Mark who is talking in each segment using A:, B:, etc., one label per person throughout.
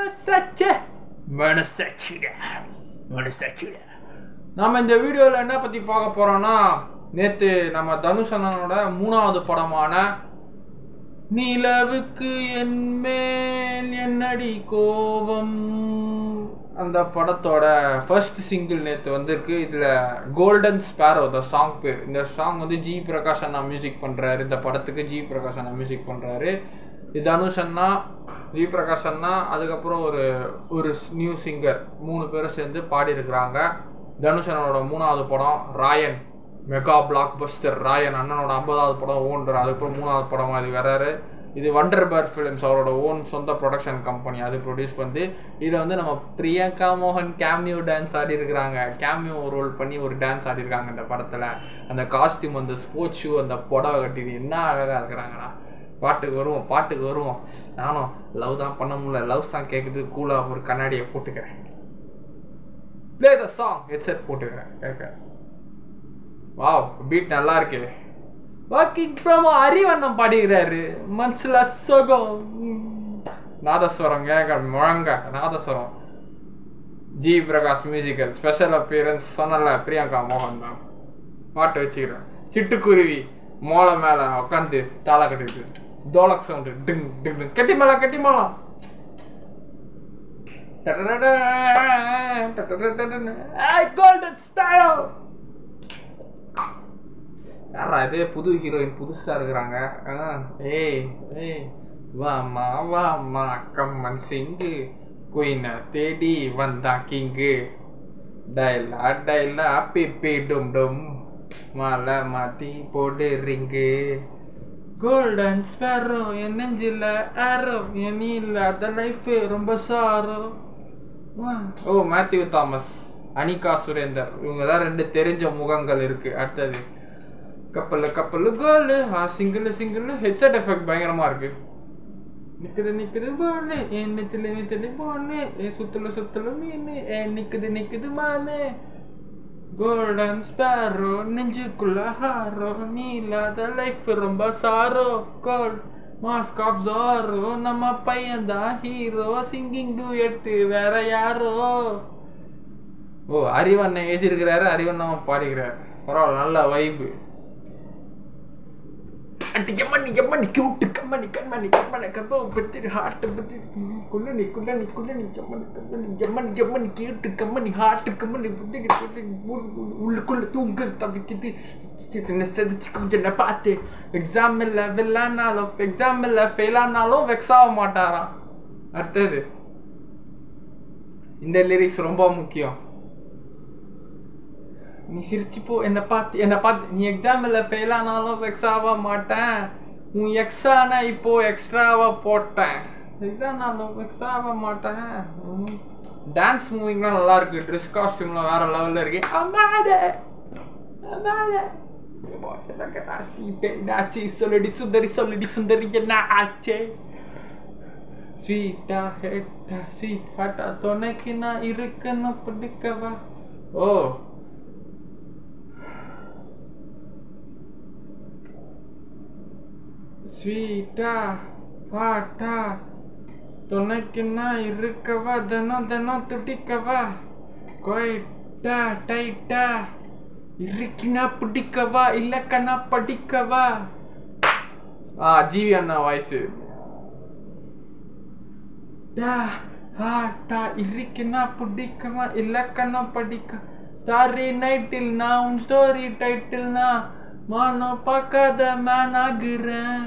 A: மனசாச்சே மனசாட்சிடா மனசாட்சிடா. நம்ம இந்த வீடியோவில் என்ன பற்றி பார்க்க போகிறோன்னா, நேற்று நம்ம தனுஷ் அண்ணனோட 3வது படமான நிலவுக்கு என் மேல் என்னடி கோபம் அந்த படத்தோட ஃபர்ஸ்ட் சிங்கிள் நேற்று வந்திருக்கு. இதில் கோல்டன் ஸ்பேரோ த சாங் பேர். இந்த சாங் வந்து ஜி பிரகாஷ் அண்ணா மியூசிக் பண்ணுறாரு. இந்த படத்துக்கு ஜி பிரகாஷ் அண்ணா மியூசிக் பண்ணுறாரு. இது தனுஷ் அண்ணா, ஜி பிரகாஷ் அண்ணா, அதுக்கப்புறம் ஒரு நியூ சிங்கர் 3 பேரும் சேர்ந்து பாடியிருக்கிறாங்க. தனுஷ் அண்ணனோட 3வது படம் Raayan, mega blockbuster Raayan. அண்ணனோட 50வது படம் ஓன்றார். அதுக்கப்புறம் 3வது படமாக இது வர்றாரு. இது வண்டர் பேர் ஃபிலிம்ஸ், அவரோட ஓன் சொந்த ப்ரொடக்ஷன் கம்பெனி, அது ப்ரொடியூஸ் பண்ணி இதில் வந்து நம்ம பிரியங்கா மோகன் கேமியோ டான்ஸ் ஆடி இருக்கிறாங்க. கேமியோ ரோல் பண்ணி ஒரு டான்ஸ் ஆடிருக்காங்க இந்த படத்தில். அந்த காஸ்டியூம், அந்த ஸ்போர்ட்ஸ் ஷூ, அந்த புடவை கட்டிது என்ன அழகாக இருக்கிறாங்கண்ணா. பாட்டுக்கு வருவோம். நானும் லவ் தான் பண்ண முடியல. லவ் சாங் கேட்குறது கூலாக ஒரு கண்ணாடியை போட்டுக்கிறேன். ப்ளே த சாங் ஹெட்செட் போட்டுக்கிறேன் கேட்க. வாவ், பீட் நல்லா இருக்கு. வாக்கிங் ஃப்ரம் அறிவண்ணம் பாடிக்கிறாரு. மனசுல சுகம். நாதஸ்வரம் கேட்க முழங்க nadaswaram. G Prakash musical special appearance சொன்னல பிரியங்கா மோகன் தான். பாட்டு வச்சுக்கிறேன். சிட்டுக்குருவி மோளை மேலே உட்காந்து தாளை கட்டிட்டு தோலக் சவுண்டு டிங் டிங் கட்டி மேளம் கோல்டன் ஸ்பேரோ. யாரா இது? புது ஹீரோயின் புதுசா இருக்கிறாங்க. ஏய் வாமா கம்மன் சிங்கு குயினை தேடி வந்தா கிங்கு. டைலா பிப்பி டும் டும் மாலை மாத்தி போடு ரிங்கு. கோல்டன் ஸ்பேரோ என் நெஞ்சில ஆரோ, என் இல்லாத லைஃப் ரொம்ப சாரோ. ஓ, மேத்யூ தாமஸ், அனிகா சுரேந்தர், இவங்க தான் 2 தெரிஞ்ச முகங்கள் இருக்கு. அடுத்தது கப்பல் கோல் சிங்கிள் ஹெட்செட் எஃபெக்ட் பயங்கரமா இருக்கு. நிக்குது பானு என் நெத்தில பானு சுத்தல மீன் நிக்குது மானு. கோல்டன் ஸ்பேரோ நெஞ்சுக்குள்ள ஹாரோ, நீ இல்லாத லைஃப் ரொம்ப சாரோ. கோல்ட் மாஸ்க் ஆஃப் ஜாரோ, நம்ம பையன் தான் ஹீரோ. சிங்கிங் டூயட் வேற யாரோ. ஓ, அறிவண்ணன் எழுதியிருக்கிறாரு, அறிவண்ணன் பாடிக்கிறாரு. பரவாயில்ல, நல்ல வைப்பு. எம்மனி கியூட் கம்மனி கதோ பத்தி ஹார்ட் பத்தி குள்ளனி எம்மனி கியூட் கம்மனி ஹார்ட் கம்மனி பத்தி உள்ளுக்குள்ள தூங்க தவிக்கிட்டு செதுச்சு கொஞ்சம் பார்த்து. எக்ஸாமில் வெல்லானாலும் எக்ஸாமில் ஃபெயில் ஆனாலும் வெக்ஸ் ஆக மாட்டாராம். அடுத்தது இந்த லிரிக்ஸ் ரொம்ப முக்கியம். நீ சிரிச்சுப்போ என்னை பார்த்து நீ எக்ஸாமில் ஃபெயில் ஆனாலும் வெக்ஸ் ஆக மாட்டேன். உன் எக்ஸானா இப்போ எக்ஸ்ட்ராவாக போட்டேன். எக்ஸானாலும் வெக்ஸ் ஆக மாட்டேன். டான்ஸ் மூவிங்லாம் நல்லா இருக்கு. ட்ரெஸ் காஸ்டியூம்லாம் வேற லெவலில் இருக்கு. அம்மாடே சொல்லடி சுந்தரி என்ன ஆச்சே. ஸ்வீட்டா ஹெட்டா ஸ்வீட் ஹாட்டா துணைக்கு நான் இருக்குன்னு பிடிக்கவா. ஓ, ஸ்வீட்டா ஹாட்டா துணைக்குன்னா இருக்கவா, தினம் துடிக்கவா. கொய்ட்டா டைட்டா இருக்குன்னா பிடிக்கவா, இல்லக்கண்ணா படிக்கவா. ஜிவி அண்ணா வாய்ஸு. ஹாட்டா இருக்குன்னா பிடிக்கவா, இல்லக்கண்ணா படிக்க. ஸ்டாரி நைட்டில் நான் உன் ஸ்டோரி டைட்டில்னா மானம் பார்க்காத மேன் ஆகுறேன்.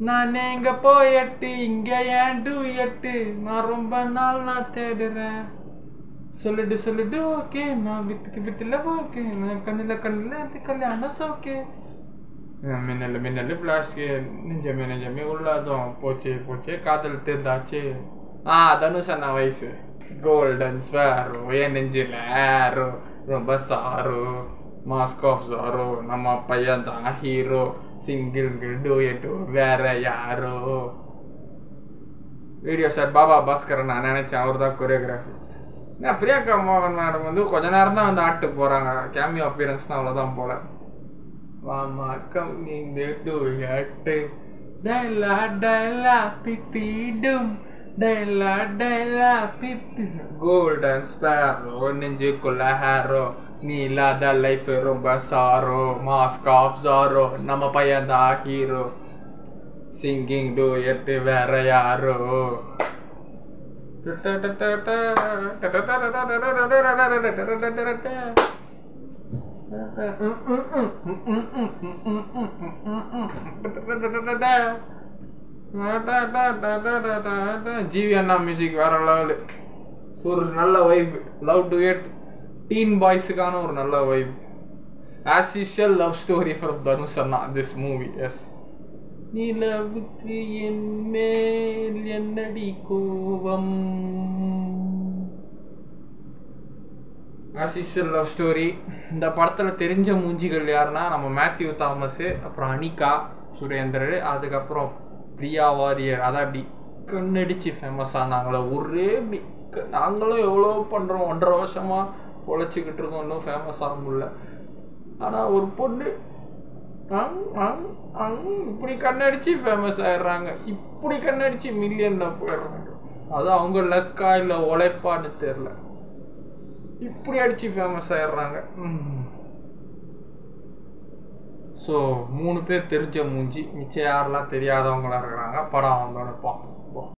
A: நான் எங்க போயட்டு இங்க ஏன் டூயட்டு, நான் ரொம்ப நாள் நான் தேடுறேன். சொல்லிடு ஓகே, நான் விட்டுல ஓகே, நான் கண்ணில் கல்யாணம் சோக்கே. மின்னல் ஃபிளாஷ் நெஞ்சமே உள்ளதும் போச்சே காதல் தேர்ந்தாச்சு. தனுஷ் அண்ணா வயசு. கோல்டன் ஸ்பேரோ என் நெஞ்சில ஆரோ ரொம்ப சாரோ. மாஸ்க் ஆஃப் ஜாரோ, நம்ம பையன் தான் ஹீரோ. சிங்கிள் டூயட்டோ வேற யாரோ. Video shot Baba Bhaskar. நான் நினைச்சேன் அவர் தான் கொரியோகிராஃபி. நான் பிரியங்கா மோகன் மேடம் வந்து கொஞ்ச நேரம் தான் வந்து ஆட்டு போறாங்க. கேமியோ அப்பியரன்ஸ் தான் அவ்வளோதான் போல. வாமா கம்மிங் டூயட்டு டைலா பிப்பிடும் டைலா டைலா பிப்பி கோல்டன் ஸ்பேரோ நெஞ்சுக்குள்ள ஹேரோ நீ இல்லாத லைஃப் ரொம்ப சாரோ மாஸ்க் ஆஃப் ஜாரோ நம்ம பையன் தான் ஹீரோ சிங்கிங் டூ எட்டு வேற யாரோ ஜிவி அண்ணா மியூசிக் வேற லெவலு. ஒரு நல்ல வைப், லவ் டுயட், டீன் பாய்ஸுக்கான ஒரு நல்ல vibe. As usual love story from Dhanush அண்ணா திஸ் மூவி. எஸ். நிலவுக்கு என் மேல் என்னடி கோவம். As usual love story. இந்த படத்தில் தெரிஞ்ச மூஞ்சிகள் யாருன்னா நம்ம மேத்யூ தாமஸு, அப்புறம் அனிகா சுரேந்தர், அதுக்கப்புறம் பிரியா வாரியர். அதான் அப்படி கண்ணடிச்சு ஃபேமஸ் ஆனாங்களோ ஒரே இப்படி. நாங்களும் எவ்வளோ பண்ணுறோம், 1.5 வருஷமாக உழைச்சிக்கிட்டு இருக்கோம், இன்னும் ஃபேமஸ் ஆக முடியல. ஆனால் ஒரு பொண்ணு இப்படி கண்ணடிச்சு ஃபேமஸ் ஆயிடுறாங்க, இப்படி கண்ணடிச்சு மில்லியனில் போயிடுறாங்க. அது அவங்க லக்கா இல்லை உழைப்பான்னு தெரில, இப்படி அடிச்சு ஃபேமஸ் ஆயிடுறாங்க. ஸோ 3 பேர் தெரிஞ்ச மூஞ்சி, மிச்சம் யாரெல்லாம் தெரியாதவங்களா இருக்கிறாங்க. படம் வந்தோடனே பார்ப்போம்.